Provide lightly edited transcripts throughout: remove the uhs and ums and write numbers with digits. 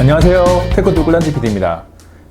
안녕하세요. 테크도 꿀란지 PD입니다.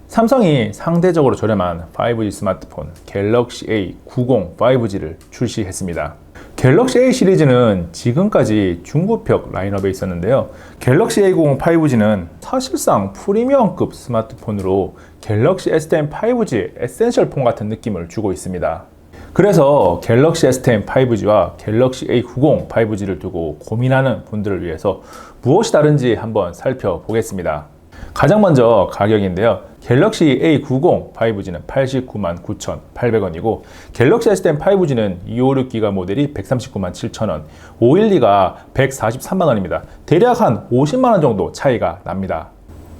삼성이 상대적으로 저렴한 5G 스마트폰 갤럭시 A90 5G를 출시했습니다. 갤럭시 A 시리즈는 지금까지 중고격 라인업에 있었는데요. 갤럭시 A90 5G는 사실상 프리미엄급 스마트폰으로 갤럭시 S10 5G의 에센셜 폰 같은 느낌을 주고 있습니다. 그래서 갤럭시 S10 5G와 갤럭시 A90 5G를 두고 고민하는 분들을 위해서 무엇이 다른지 한번 살펴보겠습니다. 가장 먼저 가격인데요. 갤럭시 A90 5G는 89만 9,800원이고 갤럭시 S10 5G는 256기가 모델이 139만 7,000원, 512가 143만 원입니다. 대략 한 50만 원 정도 차이가 납니다.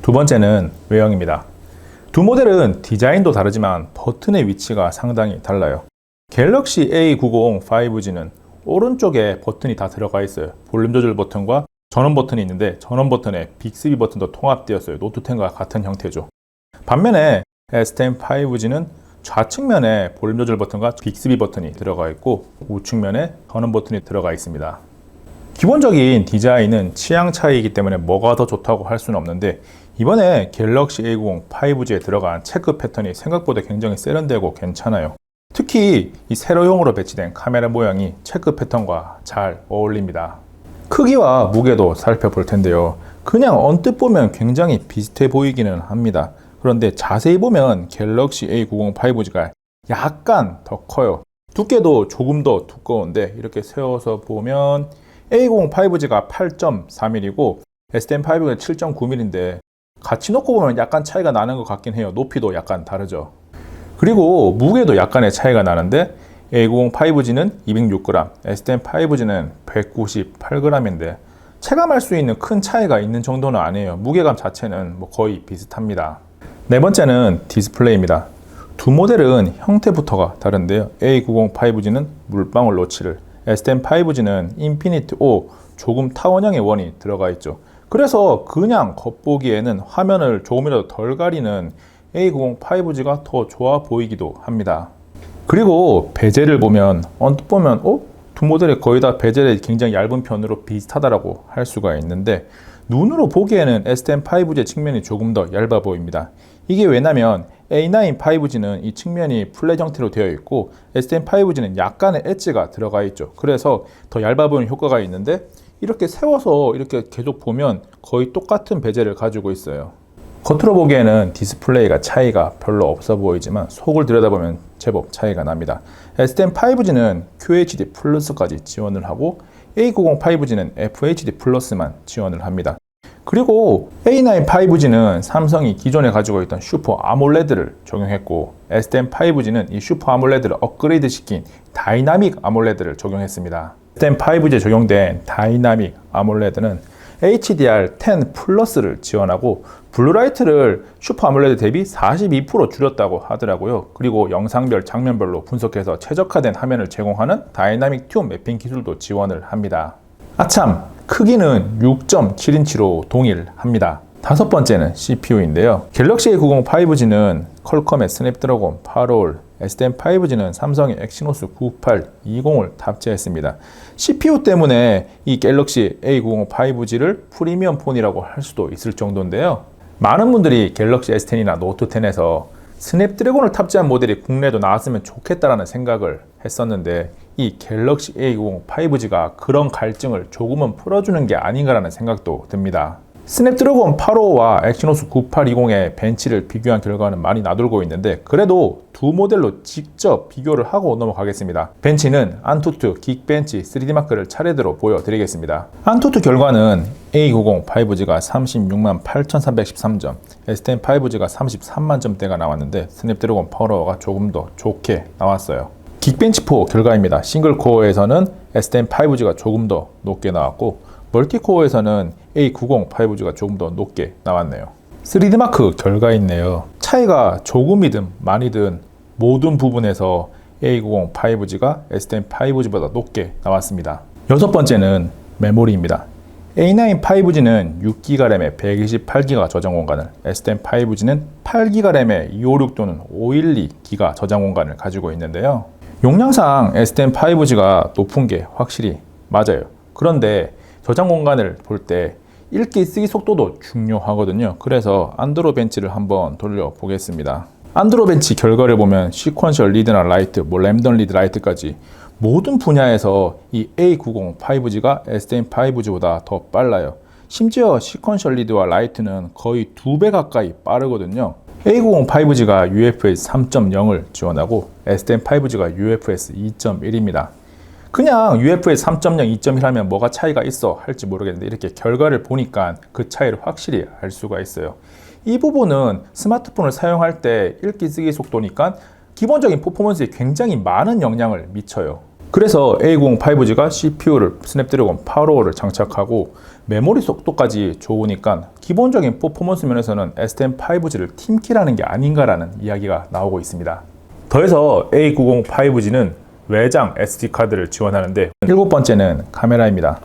두 번째는 외형입니다. 두 모델은 디자인도 다르지만 버튼의 위치가 상당히 달라요. 갤럭시 A90 5G는 오른쪽에 버튼이 다 들어가 있어요. 볼륨 조절 버튼과 전원 버튼이 있는데 전원 버튼에 빅스비 버튼도 통합되었어요. 노트 10과 같은 형태죠. 반면에 S10 5G는 좌측면에 볼륨 조절 버튼과 빅스비 버튼이 들어가 있고 우측면에 전원 버튼이 들어가 있습니다. 기본적인 디자인은 취향 차이이기 때문에 뭐가 더 좋다고 할 수는 없는데 이번에 갤럭시 A90 5G에 들어간 체크 패턴이 생각보다 굉장히 세련되고 괜찮아요. 특히 이 세로형으로 배치된 카메라 모양이 체크 패턴과 잘 어울립니다. 크기와 무게도 살펴볼 텐데요. 그냥 언뜻 보면 굉장히 비슷해 보이기는 합니다. 그런데 자세히 보면 갤럭시 A90 5G가 약간 더 커요. 두께도 조금 더 두꺼운데 이렇게 세워서 보면 A90 5G가 8.4mm이고 S10 5G가 7.9mm인데 같이 놓고 보면 약간 차이가 나는 것 같긴 해요. 높이도 약간 다르죠. 그리고 무게도 약간의 차이가 나는데 A90 5G는 206g, S10 5G는 198g인데 체감할 수 있는 큰 차이가 있는 정도는 아니에요. 무게감 자체는 거의 비슷합니다. 네 번째는 디스플레이입니다. 두 모델은 형태부터가 다른데요. A90 5G는 물방울 노치를, S10 5G는 인피니트 O 조금 타원형의 원이 들어가 있죠. 그래서 그냥 겉보기에는 화면을 조금이라도 덜 가리는 A90 5G가 더 좋아 보이기도 합니다. 그리고 베젤을 보면 언뜻 보면 두 모델이 거의 다 베젤이 굉장히 얇은 편으로 비슷하다라고 할 수가 있는데 눈으로 보기에는 S10 5G의 측면이 조금 더 얇아 보입니다. 이게 왜냐면 A9 5G는 이 측면이 플랫 형태로 되어 있고 S10 5G는 약간의 엣지가 들어가 있죠. 그래서 더 얇아 보이는 효과가 있는데 이렇게 세워서 이렇게 계속 보면 거의 똑같은 베젤을 가지고 있어요. 겉으로 보기에는 디스플레이가 차이가 별로 없어 보이지만 속을 들여다보면 제법 차이가 납니다. S10 5G는 QHD 플러스까지 지원을 하고 A90 5G는 FHD 플러스만 지원을 합니다. 그리고 A9 5G는 삼성이 기존에 가지고 있던 슈퍼 아몰레드를 적용했고 S10 5G는 이 슈퍼 아몰레드를 업그레이드 시킨 다이나믹 아몰레드를 적용했습니다. S10 5G에 적용된 다이나믹 아몰레드는 HDR10 플러스를 지원하고 블루라이트를 슈퍼 아몰레드 대비 42% 줄였다고 하더라고요. 그리고 영상별, 장면별로 분석해서 최적화된 화면을 제공하는 다이나믹 튠 매핑 기술도 지원을 합니다. 아참, 크기는 6.7인치로 동일합니다. 다섯 번째는 CPU인데요. 갤럭시 A90 5G는 퀄컴의 스냅드래곤 8올, S10 5G는 삼성의 엑시노스 9820을 탑재했습니다. CPU 때문에 이 갤럭시 A90 5G를 프리미엄 폰이라고 할 수도 있을 정도인데요. 많은 분들이 갤럭시 S10이나 노트 10에서 스냅드래곤을 탑재한 모델이 국내에도 나왔으면 좋겠다라는 생각을 했었는데 이 갤럭시 A90 5G가 그런 갈증을 조금은 풀어주는 게 아닌가라는 생각도 듭니다. 스냅드래곤 855와 엑시노스 9820의 벤치를 비교한 결과는 많이 나돌고 있는데 그래도 두 모델로 직접 비교를 하고 넘어가겠습니다. 벤치는 안투투, 긱벤치, 3D마크를 차례대로 보여드리겠습니다. 안투투 결과는 A90 5G가 36만 8,313점, S10 5G가 33만 점대가 나왔는데 스냅드래곤 855가 조금 더 좋게 나왔어요. 긱벤치4 결과입니다. 싱글코어에서는 S10 5G가 조금 더 높게 나왔고 멀티코어에서는 A90 5G가 조금 더 높게 나왔네요. 3D마크 결과있네요. 차이가 조금이든 많이든 모든 부분에서 A90 5G가 S10 5G보다 높게 나왔습니다. 여섯 번째는 메모리입니다. A9 5G는 6GB 램에 128GB 저장 공간을, S10 5G는 8GB 램에 256 또는 512GB 저장 공간을 가지고 있는데요. 용량상 S10 5G가 높은 게 확실히 맞아요. 그런데 저장 공간을 볼 때 읽기 쓰기 속도도 중요하거든요. 그래서 안드로 벤치를 한번 돌려 보겠습니다. 안드로 벤치 결과를 보면 시퀀셜 리드나 라이트, 램던 리드 라이트까지 모든 분야에서 이 A90 5G가 STM5G보다 더 빨라요. 심지어 시퀀셜 리드와 라이트는 거의 2배 가까이 빠르거든요. A90 5G가 UFS 3.0을 지원하고 STM5G가 UFS 2.1입니다. 그냥 UFS 3.0, 2.1 하면 뭐가 차이가 있어 할지 모르겠는데 이렇게 결과를 보니까 그 차이를 확실히 알 수가 있어요. 이 부분은 스마트폰을 사용할 때 읽기 쓰기 속도니까 기본적인 퍼포먼스에 굉장히 많은 영향을 미쳐요. 그래서 A90 5G가 CPU를 스냅드래곤 855를 장착하고 메모리 속도까지 좋으니까 기본적인 퍼포먼스 면에서는 STM5G를 팀킬하는 게 아닌가라는 이야기가 나오고 있습니다. 더해서 A90 5G는 외장 SD카드를 지원하는데 일곱 번째는 카메라입니다.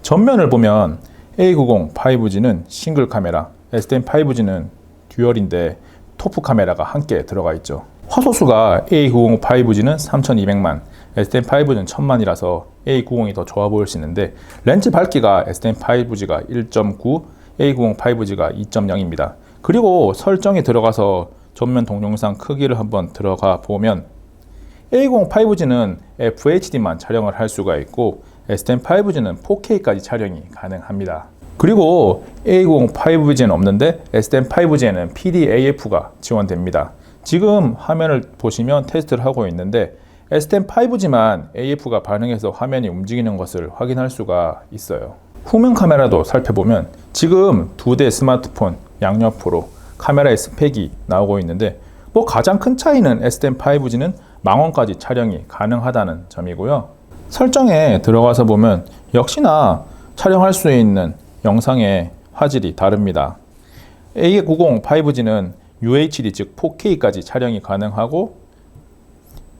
전면을 보면 A90 5G는 싱글 카메라, STM5G는 듀얼인데 토프 카메라가 함께 들어가 있죠. 화소수가 A90 5G는 3200만, STM5G는 1000만이라서 A90이 더 좋아 보일 수 있는데 렌즈 밝기가 STM5G가 1.9, A90 5G가 2.0입니다. 그리고 설정에 들어가서 전면 동영상 크기를 한번 들어가 보면 A90 5G는 FHD만 촬영을 할 수가 있고 STM5G는 4K까지 촬영이 가능합니다. 그리고 A90 5G는 없는데 STM5G에는 PDAF가 지원됩니다. 지금 화면을 보시면 테스트를 하고 있는데 STM5G만 AF가 반응해서 화면이 움직이는 것을 확인할 수가 있어요. 후면 카메라도 살펴보면 지금 두 대 스마트폰 양옆으로 카메라의 스펙이 나오고 있는데 가장 큰 차이는 STM5G는 망원까지 촬영이 가능하다는 점이고요. 설정에 들어가서 보면 역시나 촬영할 수 있는 영상의 화질이 다릅니다. A90 5G는 UHD 즉 4K까지 촬영이 가능하고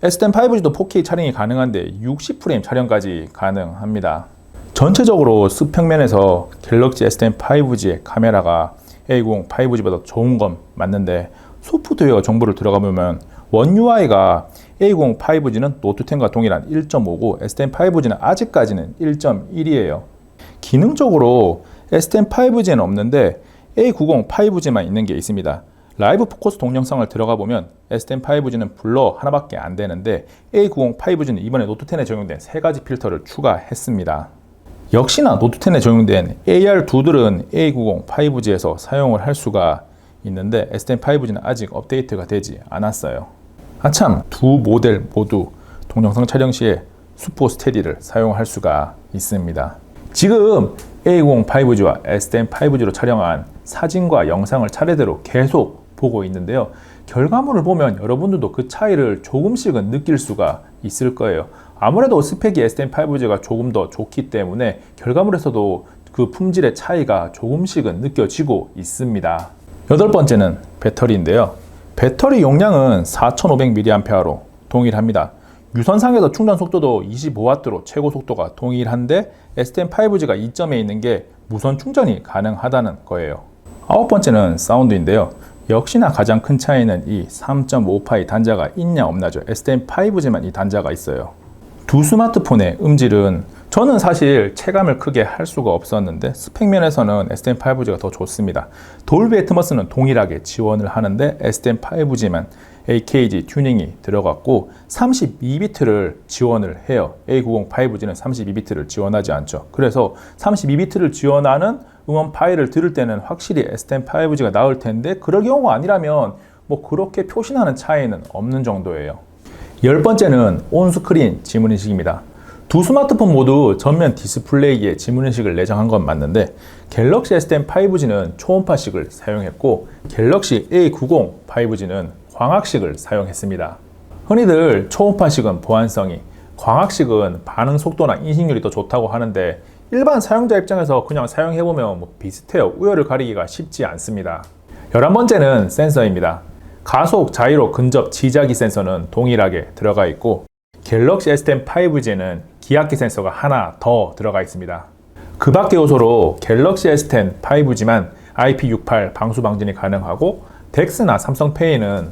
STM5G도 4K 촬영이 가능한데 60프레임 촬영까지 가능합니다. 전체적으로 스펙면에서 갤럭시 STM5G의 카메라가 A90 5G보다 좋은 건 맞는데 소프트웨어 정보를 들어가 보면 원 UI가 A90 5G는 노트 10과 동일한 1.5고 STM5G는 아직까지는 1.1이에요. 기능적으로 STM5G는 없는데 A90 5G만 있는 게 있습니다. 라이브 포커스 동영상을 들어가 보면 STM5G는 블러 하나밖에 안 되는데 A90 5G는 이번에 노트 10에 적용된 3가지 필터를 추가했습니다. 역시나 노트 10에 적용된 AR2들은 A90 5G에서 사용을 할 수가 있는데 STM5G는 아직 업데이트가 되지 않았어요. 아참 두 모델 모두 동영상 촬영 시에 수포 스테디를 사용할 수가 있습니다. 지금 A90 5G와 STM5G로 촬영한 사진과 영상을 차례대로 계속 보고 있는데요. 결과물을 보면 여러분들도 그 차이를 조금씩은 느낄 수가 있을 거예요. 아무래도 스펙이 STM5G가 조금 더 좋기 때문에 결과물에서도 그 품질의 차이가 조금씩은 느껴지고 있습니다. 여덟 번째는 배터리인데요. 배터리 용량은 4500mAh로 동일합니다. 유선상에서 충전 속도도 25W로 최고 속도가 동일한데 STM5G가 이점에 있는 게 무선 충전이 가능하다는 거예요. 아홉 번째는 사운드인데요. 역시나 가장 큰 차이는 이 3.5파이 단자가 있냐 없냐죠. STM5G만 이 단자가 있어요. 두 스마트폰의 음질은 저는 사실 체감을 크게 할 수가 없었는데 스펙면에서는 STM5G가 더 좋습니다. 돌비 애트머스는 동일하게 지원을 하는데 STM5G만 AKG 튜닝이 들어갔고 32비트를 지원을 해요. A90 5G는 32비트를 지원하지 않죠. 그래서 32비트를 지원하는 음원 파일을 들을 때는 확실히 STM5G가 나을 텐데 그럴 경우가 아니라면 그렇게 표시나는 차이는 없는 정도예요. 열 번째는 온스크린 지문인식입니다. 두 스마트폰 모두 전면 디스플레이에 지문인식을 내장한 건 맞는데 갤럭시 STM5G는 초음파식을 사용했고 갤럭시 A90 5G는 광학식을 사용했습니다. 흔히들 초음파식은 보안성이, 광학식은 반응 속도나 인식률이 더 좋다고 하는데 일반 사용자 입장에서 그냥 사용해보면 비슷해요. 우열을 가리기가 쉽지 않습니다. 11번째는 센서입니다. 가속, 자이로, 근접, 지자기 센서는 동일하게 들어가 있고 갤럭시 S10 5G는 기압기 센서가 하나 더 들어가 있습니다. 그 밖의 요소로 갤럭시 S10 5G만 IP68 방수 방진이 가능하고 덱스나 삼성페이는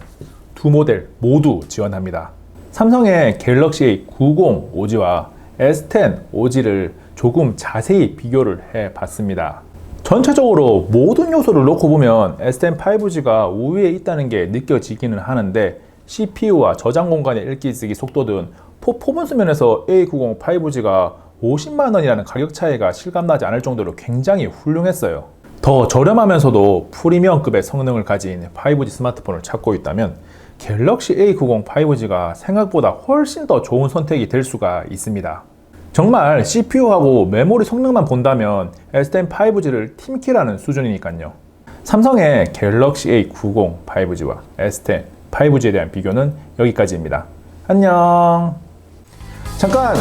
두 모델 모두 지원합니다. 삼성의 갤럭시 A90 5G와 S10 5G를 조금 자세히 비교를 해봤습니다. 전체적으로 모든 요소를 놓고 보면 S10-5G가 우위에 있다는 게 느껴지기는 하는데 CPU와 저장 공간의 읽기 쓰기 속도 등 퍼포먼스 면에서 A90 5G가 50만원이라는 가격 차이가 실감나지 않을 정도로 굉장히 훌륭했어요. 더 저렴하면서도 프리미엄급의 성능을 가진 5G 스마트폰을 찾고 있다면 갤럭시 A90 5G가 생각보다 훨씬 더 좋은 선택이 될 수가 있습니다. 정말 CPU하고 메모리 성능만 본다면 S10-5G를 팀킬하는 수준이니까요. 삼성의 갤럭시 A90 5G와 S10-5G에 대한 비교는 여기까지입니다. 안녕. 잠깐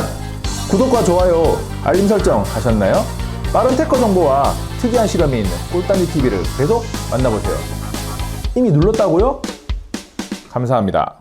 구독과 좋아요, 알림 설정 하셨나요? 빠른 테크 정보와 특이한 실험이 있는 꿀단지 TV를 계속 만나보세요. 이미 눌렀다고요? 감사합니다.